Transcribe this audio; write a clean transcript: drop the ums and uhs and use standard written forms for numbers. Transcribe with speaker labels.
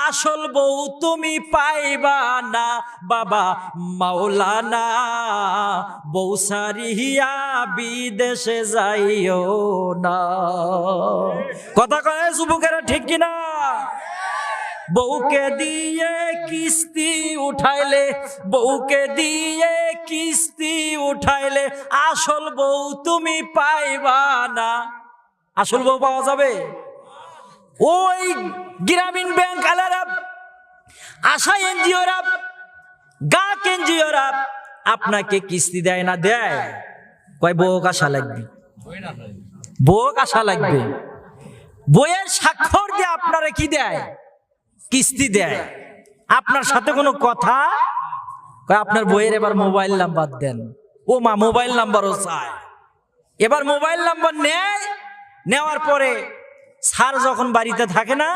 Speaker 1: আসল বউ তুমি পাইবা না বাবা মাওলানা, বউ সারিয়া বিদেশে যাইও না। কথা কয় যুবকেরা, ঠিক কিনা? বউকে দিয়ে কিস্তি উঠাইলে, বউকে দিয়ে কিস্তি উঠাইলে আসল বউ তুমি পাইবা না। আসল বউ পাওয়া যাবে? ওই গ্রামীণ ব্যাংক আলারা, আশা এনজিওরা, গাক এনজিওরা আপনাকে কিস্তি দেয় না? দেয়। কয় বউ আশা লাগবে, বউ আশা লাগবে। বইয়ের স্বাক্ষর দিয়ে আপনারা কি দেয়? কিস্তি দেয়। আপনার সাথে কোনো কথা, আপনার বইয়ের এবার মোবাইল নাম্বার দেন। ও মা, মোবাইল নাম্বারও চায়। এবার মোবাইল নাম্বার নেয়, নেওয়ার পরে স্যার যখন বাড়িতে থাকে না,